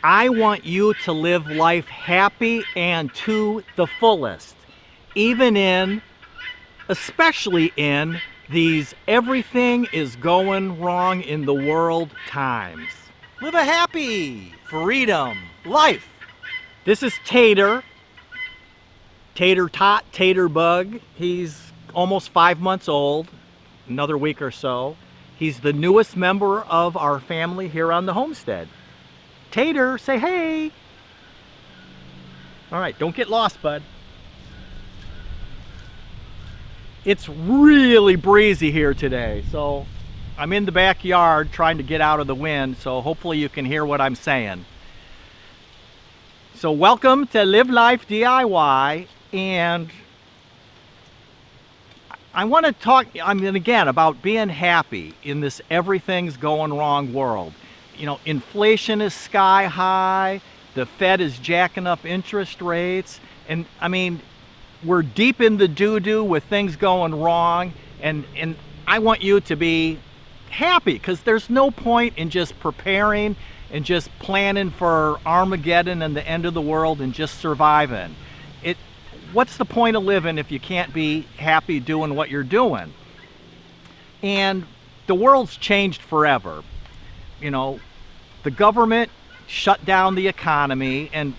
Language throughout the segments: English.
I want you to live life happy and to the fullest, even in, especially in these everything is going wrong in the world times. Live a happy, freedom, life. This is Tater Tot, Tater Bug. He's almost 5 months old, another week or so. He's the newest member of our family here on the homestead. Tater, say hey. All right, don't get lost, bud. It's really breezy here today, so I'm in the backyard trying to get out of the wind, so hopefully you can hear what I'm saying. So welcome to Live Life DIY, and I want to talk, again, about being happy in this everything's going wrong world. You know, inflation is sky high, the Fed is jacking up interest rates, and we're deep in the doo-doo with things going wrong, and I want you to be happy, because there's no point in just preparing and just planning for Armageddon and the end of the world and just surviving. What's the point of living if you can't be happy doing what you're doing? And the world's changed forever. You know, the government shut down the economy, and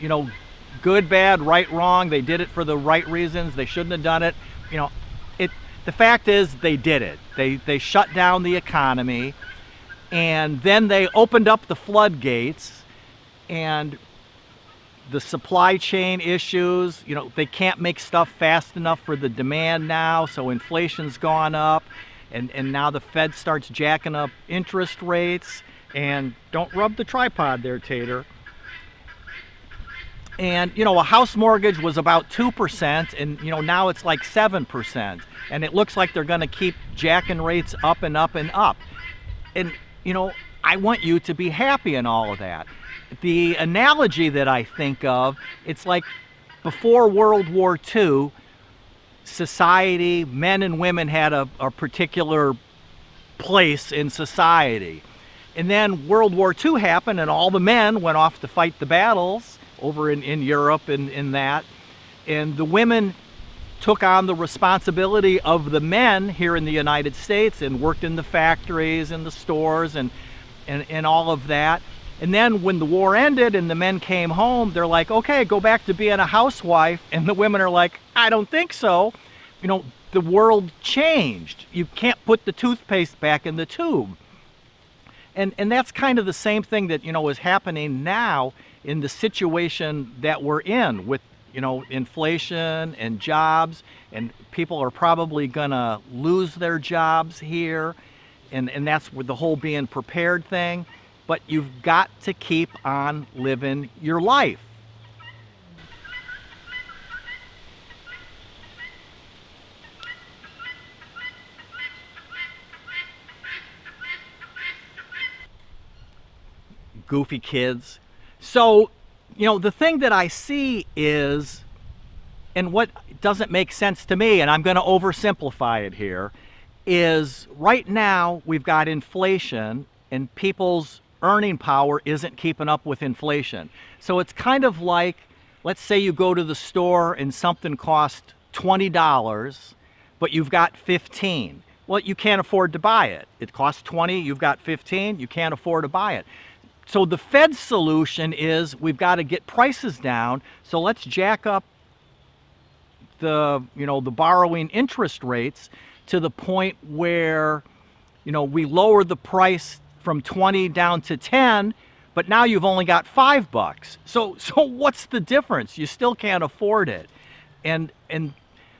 good, bad, right, wrong, they did it for the right reasons. They shouldn't have done it. The fact is they did it. They shut down the economy, and then they opened up the floodgates, and the supply chain issues, they can't make stuff fast enough for the demand now, so inflation's gone up, and now the Fed starts jacking up interest rates, and don't rub the tripod there, Tater. And a house mortgage was about 2%, and now it's like 7%, and it looks like they're going to keep jacking rates up and up and up. And I want you to be happy in all of that. The analogy that I think of, it's like before World War II, society, men and women had a particular place in society. And then World War II happened, and all the men went off to fight the battles over in Europe and in that. And the women took on the responsibility of the men here in the United States and worked in the factories and the stores and all of that. And then when the war ended and the men came home, they're like, okay, go back to being a housewife. And the women are like, I don't think so. The world changed. You can't put the toothpaste back in the tube. And that's kind of the same thing that, is happening now in the situation that we're in with, inflation and jobs, and people are probably gonna lose their jobs here. And that's with the whole being prepared thing. But you've got to keep on living your life. Goofy kids. So, the thing that I see is, and what doesn't make sense to me, and I'm going to oversimplify it here, is right now we've got inflation and people's earning power isn't keeping up with inflation. So it's kind of like, let's say you go to the store and something costs $20, but you've got 15. Well, you can't afford to buy it. It costs 20, you've got 15, you can't afford to buy it. So the Fed's solution is we've got to get prices down, so let's jack up the borrowing interest rates to the point where we lower the price from 20 down to 10, but now you've only got $5. So what's the difference? You still can't afford it. And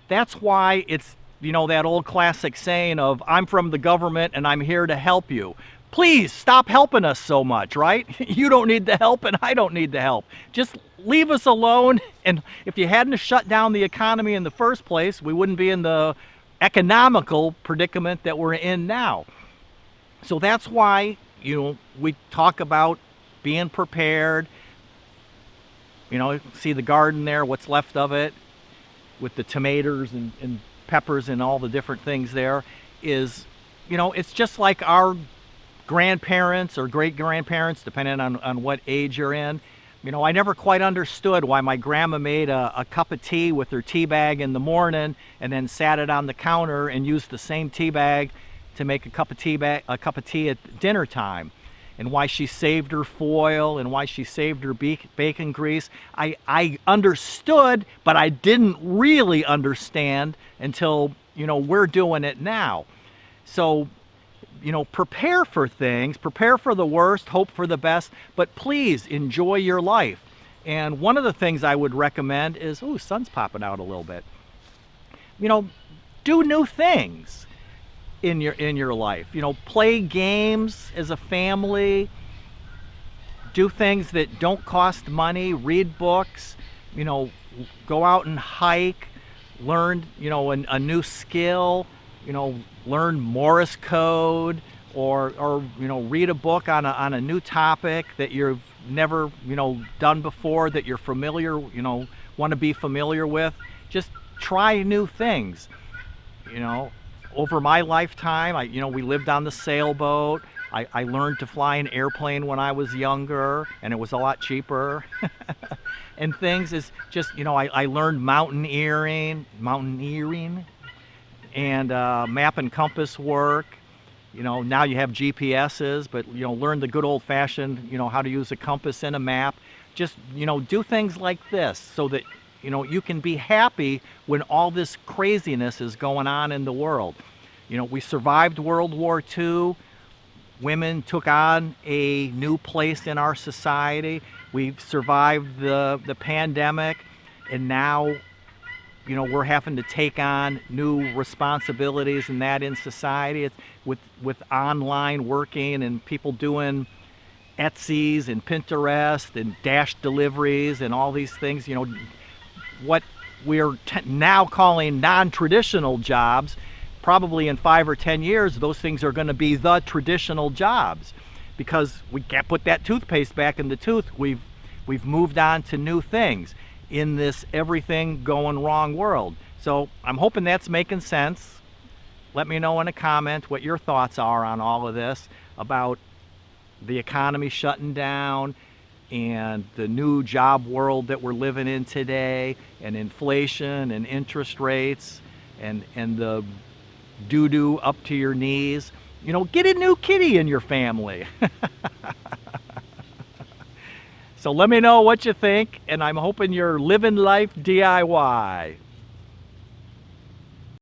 that's why it's, that old classic saying of, I'm from the government and I'm here to help you. Please stop helping us so much, right? You don't need the help and I don't need the help. Just leave us alone. And if you hadn't shut down the economy in the first place, we wouldn't be in the economical predicament that we're in now. So that's why, we talk about being prepared. See the garden there, what's left of it, with the tomatoes and peppers and all the different things there, is, it's just like our grandparents or great-grandparents, depending on what age you're in. You know, I never quite understood why my grandma made a cup of tea with her tea bag in the morning and then sat it on the counter and used the same tea bag to make a cup of tea at dinner time, and why she saved her foil and why she saved her bacon grease. I understood, but I didn't really understand until, you know, we're doing it now. So, you know, prepare for things, prepare for the worst, hope for the best, but please enjoy your life. And one of the things I would recommend is, ooh, sun's popping out a little bit. You know, do new things in your life. You know, play games as a family, do things that don't cost money, read books, you know, go out and hike, learn, you know, a new skill, you know, learn Morse code, or you know, read a book on a new topic that you've never, you know, done before, that you're familiar, you know, want to be familiar with. Just try new things. You know, over my lifetime, you know, we lived on the sailboat. I learned to fly an airplane when I was younger, and it was a lot cheaper. And things is just, you know, I learned mountaineering, and map and compass work. You know, now you have GPSs, but, you know, learn the good old-fashioned, you know, how to use a compass and a map. Just, you know, do things like this so that, you know, you can be happy when all this craziness is going on in the world. You know, we survived World War II. Women took on a new place in our society. We've survived the pandemic, and now, you know, we're having to take on new responsibilities and that in society. It's with online working and people doing Etsy's and Pinterest and dash deliveries and all these things. You know, what we're now calling non-traditional jobs, probably in 5 or 10 years, those things are going to be the traditional jobs, because we can't put that toothpaste back in the tooth. We've moved on to new things in this everything going wrong world. So I'm hoping that's making sense. Let me know in a comment what your thoughts are on all of this, about the economy shutting down and the new job world that we're living in today, and inflation and interest rates and the doodoo up to your knees. You know, get a new kitty in your family. So let me know what you think, and I'm hoping you're living life DIY.